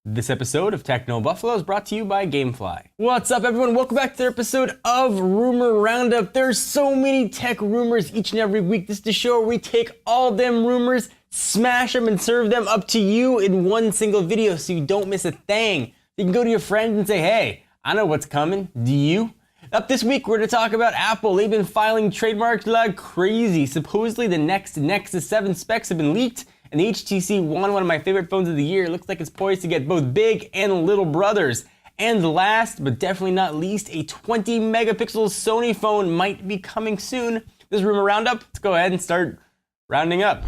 This episode of Techno Buffalo is brought to you by Gamefly. What's up, everyone? Welcome back to the episode of Rumor Roundup. There's so many tech rumors each and every week. This is the show where we take all them rumors, smash them, and serve them up to you in one single video so you don't miss a thing. You can go to your friends and say, hey, I know what's coming. Do you? Up this week, we're going to talk about Apple. They've been filing trademarks like crazy. Supposedly, the next Nexus 7 specs have been leaked, and the HTC One of my favorite phones of the year, looks like it's poised to get both big and little brothers. And last, but definitely not least, a 20 megapixel Sony phone might be coming soon. This is Rumor Roundup. Let's go ahead and start rounding up.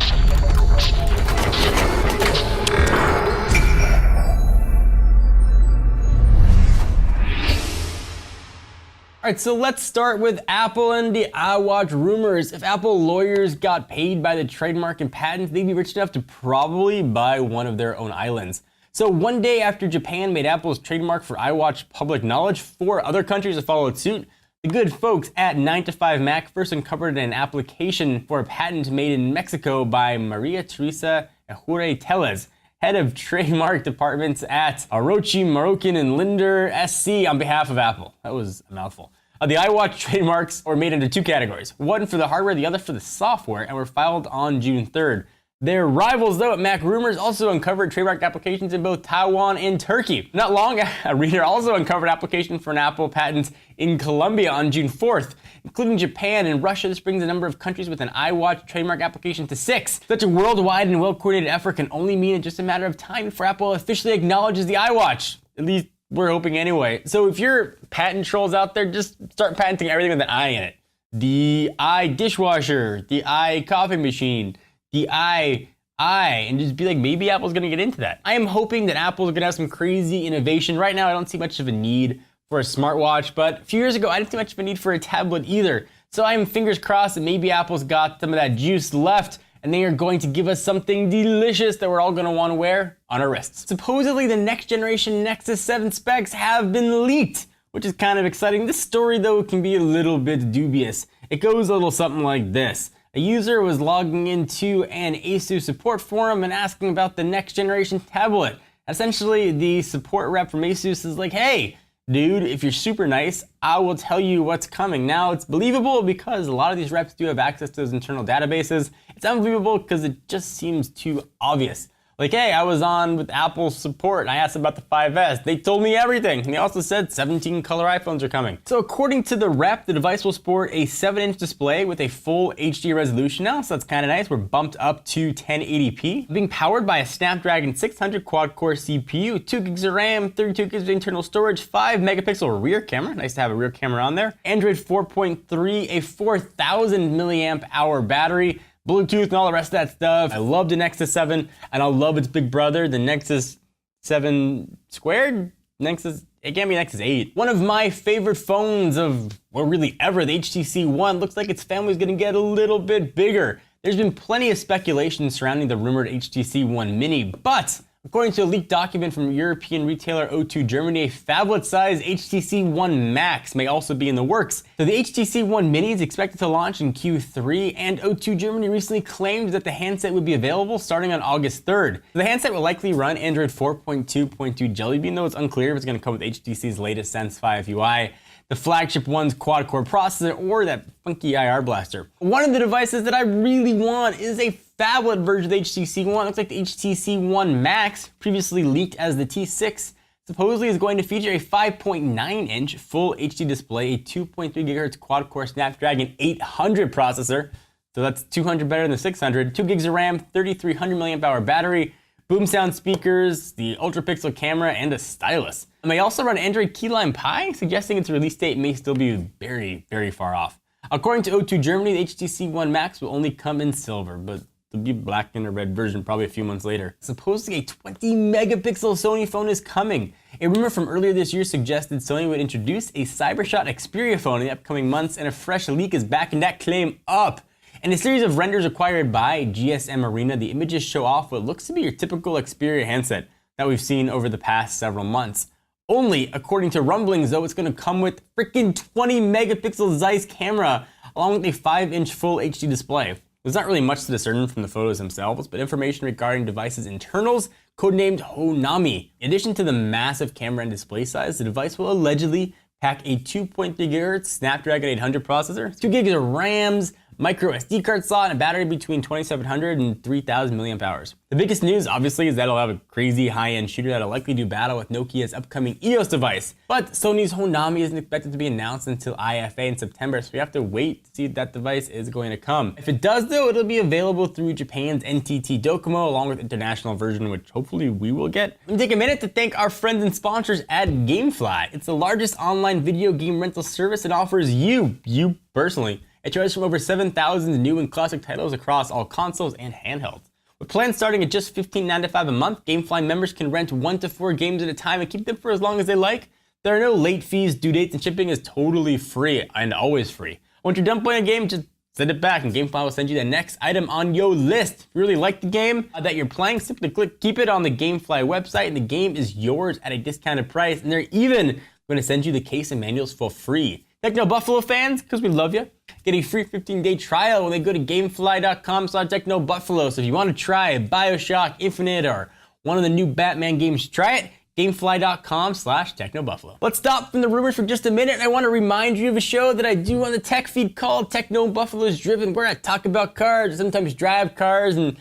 Alright, so let's start with Apple and the iWatch rumors. If Apple lawyers got paid by the trademark and patents, they'd be rich enough to probably buy one of their own islands. So one day after Japan made Apple's trademark for iWatch public knowledge, 4 other countries have followed suit. The good folks at 9to5Mac first uncovered an application for a patent made in Mexico by Maria Teresa Ejure Tellez, head of trademark departments at Orochi, Moroccan, and Linder SC on behalf of Apple. That was a mouthful. The iWatch trademarks were made into 2 categories, one for the hardware, the other for the software, and were filed on June 3rd. Their rivals, though, at Mac Rumors also uncovered trademark applications in both Taiwan and Turkey. Not long, a reader also uncovered application for an Apple patent in Colombia on June 4th, including Japan and Russia. This brings the number of countries with an iWatch trademark application to 6. Such a worldwide and well-coordinated effort can only mean it's just a matter of time before Apple officially acknowledges the iWatch. At least we're hoping anyway. So if you're patent trolls out there, just start patenting everything with an I in it. The I dishwasher, the I coffee machine, the I, and just be like, maybe Apple's gonna get into that. I am hoping that Apple's gonna have some crazy innovation. Right now, I don't see much of a need for a smartwatch, but a few years ago, I didn't see much of a need for a tablet either. So I'm fingers crossed that maybe Apple's got some of that juice left, and they are going to give us something delicious that we're all gonna wanna wear on our wrists. Supposedly, the next generation Nexus 7 specs have been leaked, which is kind of exciting. This story, though, can be a little bit dubious. It goes a little something like this. A user was logging into an ASUS support forum and asking about the next generation tablet. Essentially, the support rep from ASUS is like, hey, dude, if you're super nice, I will tell you what's coming. Now, it's believable because a lot of these reps do have access to those internal databases. It's unbelievable because it just seems too obvious. Like, hey, I was on with Apple support and I asked about the 5S. They told me everything. And they also said 17 color iPhones are coming. So according to the rep, the device will sport a 7-inch display with a full HD resolution now. So that's kind of nice. We're bumped up to 1080p. Being powered by a Snapdragon 600 quad-core CPU, 2 gigs of RAM, 32 gigs of internal storage, 5 megapixel rear camera. Nice to have a rear camera on there. Android 4.3, a 4,000 milliamp hour battery, Bluetooth and all the rest of that stuff. I love the Nexus 7, and I love its big brother, the Nexus 7 squared? It can't be Nexus 8. One of my favorite phones of, well, really ever, the HTC One, looks like its family is gonna get a little bit bigger. There's been plenty of speculation surrounding the rumored HTC One Mini, but according to a leaked document from European retailer O2 Germany, a phablet-sized HTC One Max may also be in the works. So the HTC One Mini is expected to launch in Q3, and O2 Germany recently claimed that the handset would be available starting on August 3rd. The handset will likely run Android 4.2.2 Jelly Bean, though it's unclear if it's going to come with HTC's latest Sense 5 UI, the flagship One's quad-core processor, or that funky IR blaster. One of the devices that I really want is a phablet version of the HTC One. Looks like the HTC One Max, previously leaked as the T6, supposedly is going to feature a 5.9-inch full HD display, a 2.3 GHz quad-core Snapdragon 800 processor, so that's 200 better than the 600, 2 gigs of RAM, 3,300 mAh battery, boom sound speakers, the ultra-pixel camera, and a stylus. It may also run Android Keyline Pie, suggesting its release date may still be very, very far off. According to O2 Germany, the HTC One Max will only come in silver, but there'll be a black and a red version probably a few months later. Supposedly a 20 megapixel Sony phone is coming. A rumor from earlier this year suggested Sony would introduce a CyberShot Xperia phone in the upcoming months, and a fresh leak is backing that claim up. In a series of renders acquired by GSM Arena, the images show off what looks to be your typical Xperia handset that we've seen over the past several months. Only, according to rumblings though, it's going to come with freaking 20 megapixel Zeiss camera along with a 5-inch full HD display. There's not really much to discern from the photos themselves, but information regarding device's internals, codenamed Honami. In addition to the massive camera and display size, the device will allegedly pack a 2.3 GHz Snapdragon 800 processor, 2 gigs of RAMs, micro SD card slot, and a battery between 2700 and 3000 milliamp hours. The biggest news, obviously, is that it'll have a crazy high-end shooter that'll likely do battle with Nokia's upcoming EOS device. But Sony's Honami isn't expected to be announced until IFA in September, so we have to wait to see if that device is going to come. If it does, though, it'll be available through Japan's NTT Docomo, along with international version, which hopefully we will get. Let me take a minute to thank our friends and sponsors at GameFly. It's the largest online video game rental service that offers you personally, a choice from over 7,000 new and classic titles across all consoles and handhelds. With plans starting at just $15.95 a month, GameFly members can rent 1 to 4 games at a time and keep them for as long as they like. There are no late fees, due dates, and shipping is totally free and always free. Once you're done playing a game, just send it back and GameFly will send you the next item on your list. If you really like the game that you're playing, simply click Keep It on the GameFly website and the game is yours at a discounted price. And they're even going to send you the case and manuals for free. Techno Buffalo fans, because we love you, get a free 15-day trial when they go to gamefly.com/technobuffalo. So if you want to try BioShock Infinite or one of the new Batman games, try it. Gamefly.com/technobuffalo. Let's stop from the rumors for just a minute. I want to remind you of a show that I do on the tech feed called Techno Buffalo's Driven, where I talk about cars, sometimes drive cars, and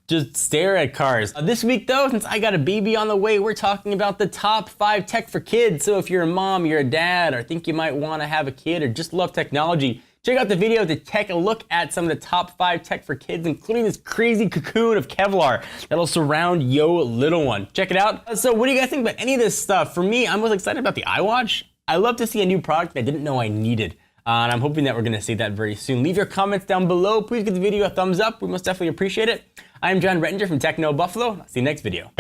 just stare at cars. This week though, since I got a baby on the way, we're talking about the top 5 tech for kids. So if you're a mom, you're a dad, or think you might want to have a kid, or just love technology, check out the video to take a look at some of the top 5 tech for kids, including this crazy cocoon of Kevlar that'll surround yo little one. Check it out. So what do you guys think about any of this stuff? For me, I'm most excited about the iWatch. I love to see a new product that I didn't know I needed. And I'm hoping that we're gonna see that very soon. Leave your comments down below. Please give the video a thumbs up. We most definitely appreciate it. I'm John Rettinger from Techno Buffalo. I'll see you next video.